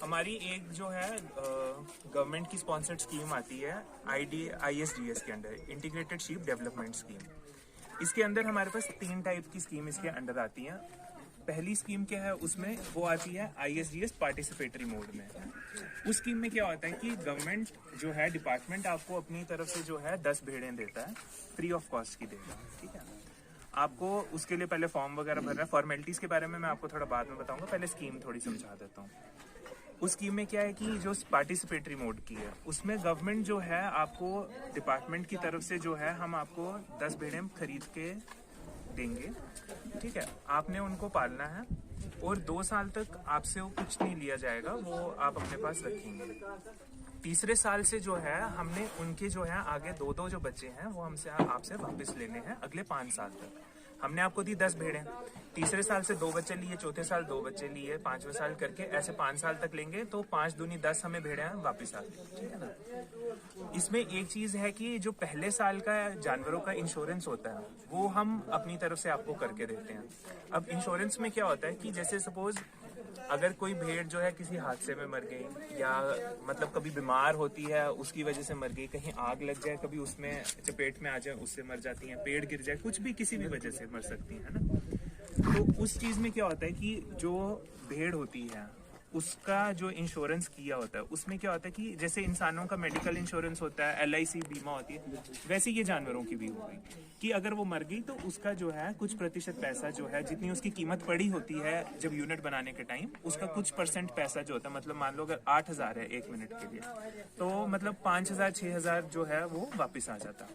हमारी एक जो है गवर्नमेंट की स्पॉन्सर्ड स्कीम आती है ISDS के under, integrated sheep development scheme. इसके अंदर हमारे पास 3 टाइप की स्कीम इसके अंडर आती हैं। पहली स्कीम क्या है, उसमें वो आती है ISDS पार्टिसिपेटरी मोड में। उस स्कीम में क्या होता है कि गवर्नमेंट जो है डिपार्टमेंट आपको अपनी तरफ से जो है 10 भेड़ें देता है, फ्री ऑफ कॉस्ट की देगा। ठीक है, आपको उसके लिए पहले फॉर्म वगैरह भरना है। फॉर्मेलिटीज के बारे में मैं आपको थोड़ा बाद में बताऊंगा, पहले स्कीम थोड़ी समझा देता हूँ। उस स्कीम में क्या है कि जो पार्टिसिपेटरी मोड की है उसमें गवर्नमेंट जो है आपको डिपार्टमेंट की तरफ से जो है हम आपको 10 भेड़ें खरीद के देंगे। ठीक है, आपने उनको पालना है और 2 साल तक आपसे वो कुछ नहीं लिया जाएगा, वो आप अपने पास रखेंगे। तीसरे साल से जो है हमने उनके जो है आगे 2 जो बच्चे हैं वो हमसे आपसे वापस लेने हैं अगले 5 साल तक। हमने आपको दी 10 भेड़ें, तीसरे साल से 2 बच्चे लिए, चौथे साल 2 बच्चे लिए, 5वें साल करके ऐसे 5 साल तक लेंगे तो 5 दूनी 10 हमें भेड़ें वापस आ गई। ठीक है ना। इसमें एक चीज है कि जो पहले साल का जानवरों का इंश्योरेंस होता है वो हम अपनी तरफ से आपको करके देते हैं। अब इंश्योरेंस में क्या होता है कि जैसे सपोज अगर कोई भेड़ जो है किसी हादसे में मर गई या मतलब कभी बीमार होती है उसकी वजह से मर गई, कहीं आग लग जाए, कभी उसमें चपेट में आ जाए उससे मर जाती हैं, पेड़ गिर जाए, कुछ भी किसी भी वजह से मर सकती है ना। तो उस चीज में क्या होता है कि जो भेड़ होती है उसका जो इंश्योरेंस किया होता है उसमें क्या होता है कि जैसे इंसानों का मेडिकल इंश्योरेंस होता है, LIC बीमा होती है, वैसे ये जानवरों की भी होगी कि अगर वो मर गई तो उसका जो है कुछ प्रतिशत पैसा जो है जितनी उसकी कीमत पड़ी होती है जब यूनिट बनाने के टाइम, उसका कुछ % पैसा जो होता है, मतलब मान लो अगर 8,000 है 1 मिनट के लिए तो मतलब 5,000 6,000 जो है वो वापिस आ जाता।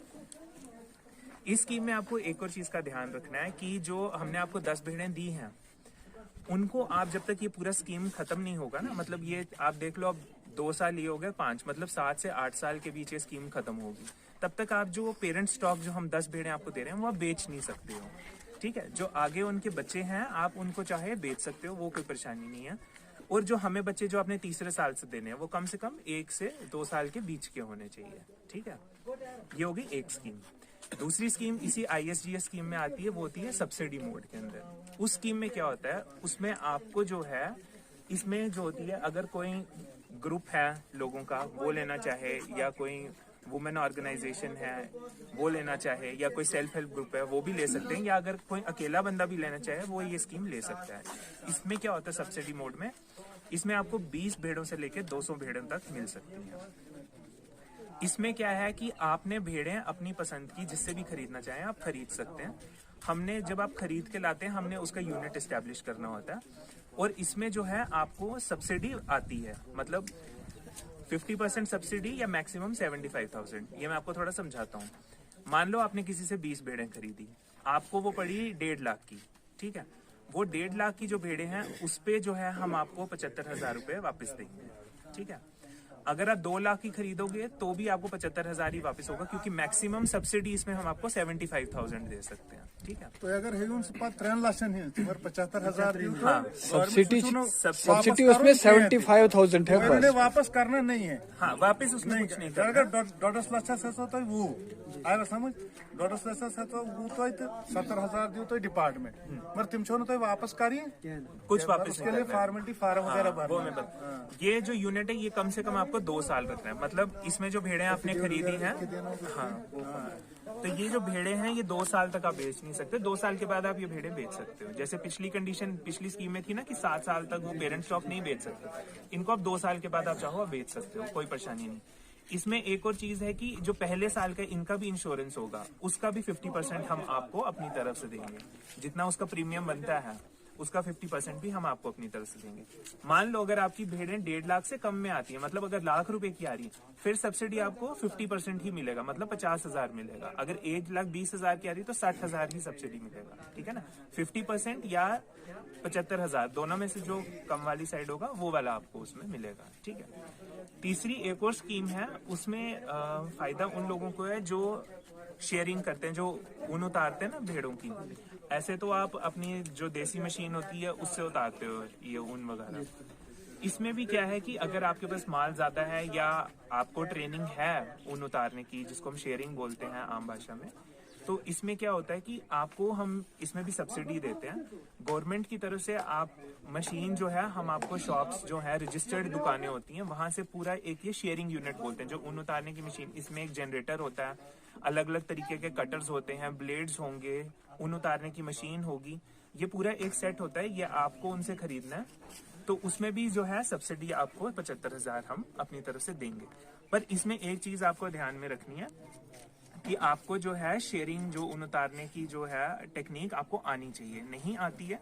इस स्कीम में आपको एक और चीज का ध्यान रखना है कि जो हमने आपको 10 भेड़ें दी हैं उनको आप जब तक ये पूरा स्कीम खत्म नहीं होगा ना, मतलब ये आप देख लो अब 2 साल ये हो गए 5, मतलब 7 से 8 साल के बीच ये स्कीम खत्म होगी, तब तक आप जो पेरेंट स्टॉक जो हम 10 भेड़ें आपको दे रहे हैं वो आप बेच नहीं सकते हो। ठीक है, जो आगे उनके बच्चे हैं आप उनको चाहे बेच सकते हो, वो कोई परेशानी नहीं है। और जो हमें बच्चे जो अपने तीसरे साल से देने हैं वो कम से कम 1 से 2 साल के बीच के होने चाहिए। ठीक है, ये होगी एक स्कीम। दूसरी स्कीम इसी ISDS स्कीम में आती है, वो होती है सब्सिडी मोड के अंदर। उस स्कीम में क्या होता है, उसमें आपको जो है इसमें जो होती है अगर कोई ग्रुप है लोगों का वो लेना चाहे, या कोई वुमेन ऑर्गेनाइजेशन है वो लेना चाहे, या कोई सेल्फ हेल्प ग्रुप है वो भी ले सकते हैं, या अगर कोई अकेला बंदा भी लेना चाहे वो ये स्कीम ले सकता है। इसमें क्या होता है सब्सिडी मोड में, इसमें आपको 20 भेड़ों से लेकर 200 भेड़ों तक मिल सकती हैं। इसमें क्या है कि आपने भेड़ें अपनी पसंद की जिससे भी खरीदना चाहें आप खरीद सकते हैं। हमने जब आप खरीद के लाते हैं हमने उसका यूनिट एस्टेब्लिश करना होता है, और इसमें जो है आपको सब्सिडी आती है, मतलब 50% सब्सिडी या मैक्सिमम 75,000। ये मैं आपको थोड़ा समझाता हूँ। मान लो आपने किसी से 20 भेड़ें खरीदी, आपको वो पड़ी 1.5 लाख की। ठीक है, वो 1.5 लाख की जो भेड़ें हैं उस पे जो है हम आपको 75,000 रुपये वापस देंगे। ठीक है, अगर आप 2 लाख की खरीदोगे तो भी आपको 75,000 ही वापस होगा, क्योंकि मैक्सिमम सब्सिडी इसमें हम आपको 75,000 दे सकते हैं। ठीक है, तो अगर है उनसे 3 लाख है तो 75,000 हाँ, सब्सिडी उसमें 75,000 है, उन्हें वापस करना नहीं है। हाँ, वापस उसमें कुछ नहीं करना। अगर 1.5 लाख से तो वो आएगा समझ, 1.5 लाख से तो वो तो 70,000 दियो तो डिपार्टमेंट मगर तुम छोड़ो तो वापस करिए कुछ वापस उसके लिए फॉर्मेलिटी फार्म वगैरह भरना। ये जो यूनिट है ये कम से कम आपको 2 साल रखना है, मतलब इसमें जो भेड़ें आपने खरीदी हैं, हाँ, तो ये जो भेड़ें हैं ये 2 साल तक आप बेच नहीं सकते, 2 साल के बाद आप ये भेड़ें बेच सकते हो। जैसे पिछली कंडीशन पिछली स्कीम में थी ना कि 7 साल तक वो पेरेंट स्टॉक नहीं बेच सकते, इनको आप 2 साल के बाद आप चाहो आप बेच सकते हो, कोई परेशानी नहीं। इसमें एक और चीज है कि जो पहले साल का इनका भी इंश्योरेंस होगा उसका भी 50% हम आपको अपनी तरफ से देंगे, जितना उसका प्रीमियम बनता है उसका 50% भी हम आपको अपनी तरफ से देंगे। मान लो अगर आपकी भेड़ें 1.5 लाख से कम में आती है, मतलब अगर लाख रुपए की आ रही है, फिर सब्सिडी आपको 50% ही मिलेगा, मतलब 50,000 मिलेगा। अगर 1,20,000 की आ रही है तो 60,000 ही सब्सिडी मिलेगा। ठीक है ना, 50% या 75,000 दोनों में से जो कम वाली साइड होगा वो वाला आपको उसमें मिलेगा। ठीक है, तीसरी एक और स्कीम है, उसमें फायदा उन लोगों को है जो शेयरिंग करते हैं, जो ऊन उतारते हैं ना भेड़ों की। ऐसे तो आप अपनी जो देसी मशीन होती है उससे उतारते हो ये ऊन वगैरह। इसमें भी क्या है कि अगर आपके पास माल ज्यादा है या आपको ट्रेनिंग है ऊन उतारने की, जिसको हम शेयरिंग बोलते हैं आम भाषा में, तो इसमें क्या होता है कि आपको हम इसमें भी सब्सिडी देते हैं गवर्नमेंट की तरफ से। आप मशीन जो है हम आपको शॉप्स जो है रजिस्टर्ड दुकानें होती हैं वहां से पूरा एक ये शेयरिंग यूनिट बोलते हैं जो ऊन उतारने की मशीन, इसमें एक जनरेटर होता है, अलग अलग तरीके के कटर्स होते हैं, ब्लेड्स होंगे, ऊन उतारने की मशीन होगी, ये पूरा एक सेट होता है, ये आपको उनसे खरीदना है। तो उसमें भी जो है सब्सिडी आपको 75,000 हम अपनी तरफ से देंगे। पर इसमें एक चीज आपको ध्यान में रखनी है कि आपको जो है शेयरिंग जो ऊन उतारने की जो है टेक्निक आपको आनी चाहिए। नहीं आती है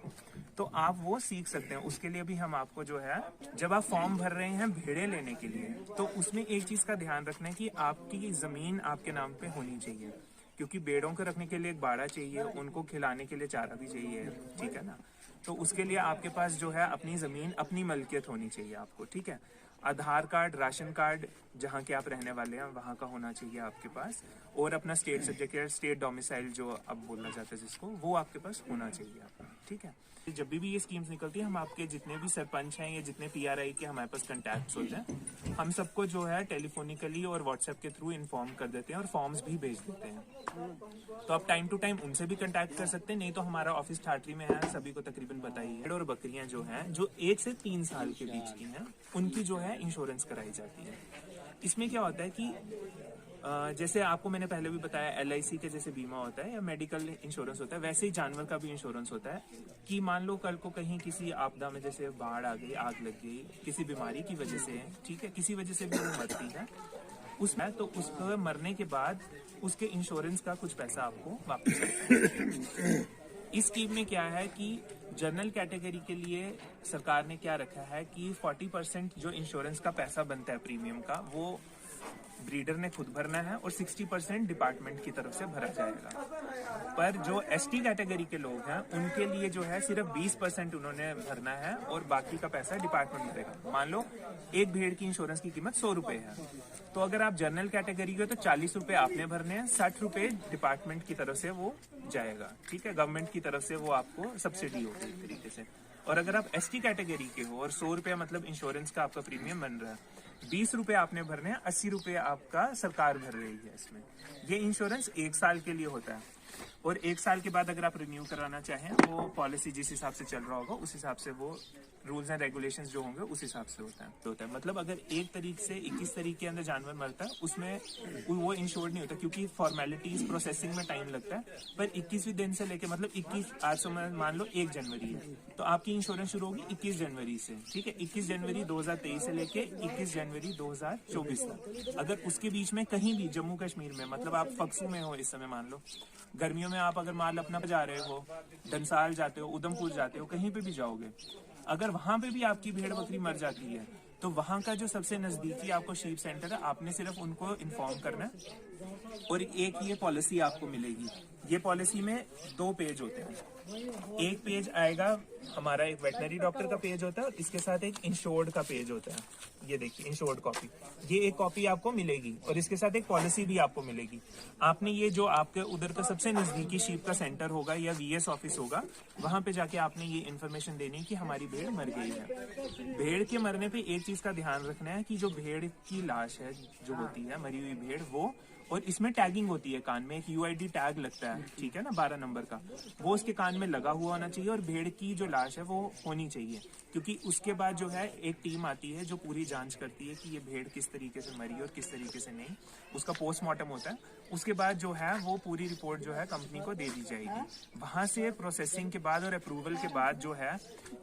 तो आप वो सीख सकते हैं। उसके लिए भी हम आपको जो है, जब आप फॉर्म भर रहे हैं भेड़े लेने के लिए, तो उसमें एक चीज का ध्यान रखना है कि आपकी जमीन आपके नाम पे होनी चाहिए, क्योंकि भेड़ों को रखने के लिए एक बाड़ा चाहिए, उनको खिलाने के लिए चारा भी चाहिए, ठीक है ना। तो उसके लिए आपके पास जो है अपनी जमीन अपनी मलकियत होनी चाहिए आपको, ठीक है। आधार कार्ड, राशन कार्ड जहाँ के आप रहने वाले हैं वहाँ का होना चाहिए आपके पास, और अपना स्टेट सर्टिफिकेट, स्टेट डोमिसाइल जो अब बोलना चाहते हैं जिसको, वो आपके पास होना चाहिए आपका, ठीक है। जब भी ये स्कीम्स निकलती है हम आपके जितने भी सरपंच हैं या जितने पीआरआई के हमारे पास कंटैक्ट्स होते हैं, हम सबको जो है टेलीफोनिकली और व्हाट्सएप के थ्रू इन्फॉर्म कर देते हैं और फॉर्म्स भी भेज देते हैं। तो आप टाइम टू टाइम उनसे भी कंटैक्ट कर सकते हैं, नहीं तो हमारा ऑफिस ठाटरी में है, सभी को तकरीबन बताइए। भेड़ और बकरियां जो हैं जो 1 से 3 साल के बीच की हैं उनकी जो है इंश्योरेंस कराई जाती है। इसमें क्या होता है कि जैसे आपको मैंने पहले भी बताया LIC के जैसे बीमा होता है या मेडिकल इंश्योरेंस होता है, वैसे ही जानवर का भी इंश्योरेंस होता है कि मान लो कल को कहीं किसी आपदा में जैसे बाढ़ आ गई, आग लग गई, किसी बीमारी की वजह से, ठीक है, किसी वजह से भी वो मरती है उसमें, तो उसको मरने के बाद उसके इंश्योरेंस का कुछ पैसा आपको वापस आता है। इस स्कीम में क्या है कि जनरल कैटेगरी के लिए सरकार ने क्या रखा है कि 40% जो इंश्योरेंस का पैसा बनता है प्रीमियम का, वो ब्रीडर ने खुद भरना है और 60% डिपार्टमेंट की तरफ से भरा जाएगा। पर जो ST कैटेगरी के लोग हैं उनके लिए जो है सिर्फ 20% उन्होंने भरना है और बाकी का पैसा डिपार्टमेंट भरेगा। मान लो एक भेड़ की इंश्योरेंस की कीमत 100 रुपए है, तो अगर आप जनरल कैटेगरी के हो तो 40 रुपए आपने भरने हैं, 60 रुपए डिपार्टमेंट की तरफ से वो जाएगा, ठीक है, गवर्नमेंट की तरफ से वो आपको सब्सिडी होगी एक तरीके से। और अगर आप ST कैटेगरी के हो और 100 रुपया मतलब इंश्योरेंस का आपका प्रीमियम बन रहा है, 20 रुपए आपने भरने हैं, 80 रुपए आपका सरकार भर रही है इसमें। ये इंश्योरेंस 1 साल के लिए होता है और 1 साल के बाद अगर आप रिन्यू कराना चाहें वो पॉलिसी जिस हिसाब से चल रहा होगा उस हिसाब से वो रूल्स एंड रेगुलेशंस जो होंगे उस हिसाब से होता है। मतलब अगर 1 तारीख से 21 तारीख के अंदर जानवर मरता है उसमें वो इंश्योर्ड नहीं होता, क्योंकि फॉर्मेलिटीज प्रोसेसिंग में टाइम लगता है। पर 21वें दिन से लेके मतलब 21 आज से मान लो 1 जनवरी है तो आपकी इंश्योरेंस शुरू होगी 21 जनवरी से, ठीक है, 21 जनवरी 2023 से लेके 21 जनवरी 2024 तक। अगर उसके बीच में कहीं भी जम्मू कश्मीर में, मतलब आप फक्सू में हो इस समय, मान लो गर्मियों में आप अगर माल अपना जा रहे हो, डंसाल जाते हो, उधमपुर जाते हो, कहीं पे भी जाओगे, अगर वहां पे भी आपकी भेड़ बकरी मर जाती है तो वहां का जो सबसे नजदीकी आपको शीप सेंटर है, आपने सिर्फ उनको इन्फॉर्म करना है और एक ये पॉलिसी आपको मिलेगी। ये पॉलिसी में 2 पेज होते हैं। एक पेज आएगा हमारा एक वेटनरी डॉक्टर का पेज होता है और इसके साथ एक इंश्योर्ड का पेज होता है। ये देखिए इंश्योर्ड कॉपी, ये एक कॉपी आपको मिलेगी और इसके साथ एक पॉलिसी भी आपको मिलेगी। आपने ये जो आपके उधर का सबसे नजदीकी शीप का सेंटर होगा या VS ऑफिस होगा, वहां पे जाके आपने ये इन्फॉर्मेशन देनी कि हमारी भेड़ मर गई है। भेड़ के मरने पे एक चीज का ध्यान रखना है कि जो भेड़ की लाश है जो होती है मरी हुई भेड़, वो, और इसमें टैगिंग होती है, कान में एक UID टैग लगता है, ठीक है ना, 12 नंबर का, वो उसके कान में लगा हुआ होना चाहिए और भेड़ की जो लाश है वो होनी चाहिए। क्योंकि उसके बाद जो है एक टीम आती है जो पूरी जांच करती है कि ये भेड़ किस तरीके से मरी और किस तरीके से नहीं, उसका पोस्टमार्टम होता है। उसके बाद जो है वो पूरी रिपोर्ट जो है कंपनी को दे दी जाएगी। वहां से प्रोसेसिंग के बाद और अप्रूवल के बाद जो है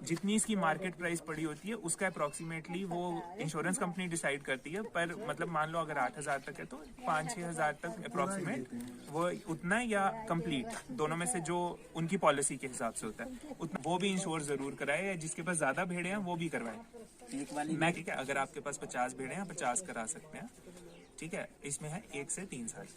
जितनी इसकी मार्केट प्राइस पड़ी होती है उसका अप्रोक्सीमेटली वो इंश्योरेंस कंपनी डिसाइड करती है। पर मतलब मान लो अगर 8,000 तक है तो 5-6 हजार तक अप्रोक्सीमेट वो उतना या कंप्लीट, दोनों में से जो उनकी पॉलिसी के हिसाब से होता है उतना वो भी इंश्योर जरूर कराए, या जिसके पास ज्यादा भेड़े हैं वो भी करवाए। मैं ठीक है, अगर आपके पास 50 भेड़े हैं 50 करा सकते हैं, ठीक है। इसमें है 1 से 3 साल।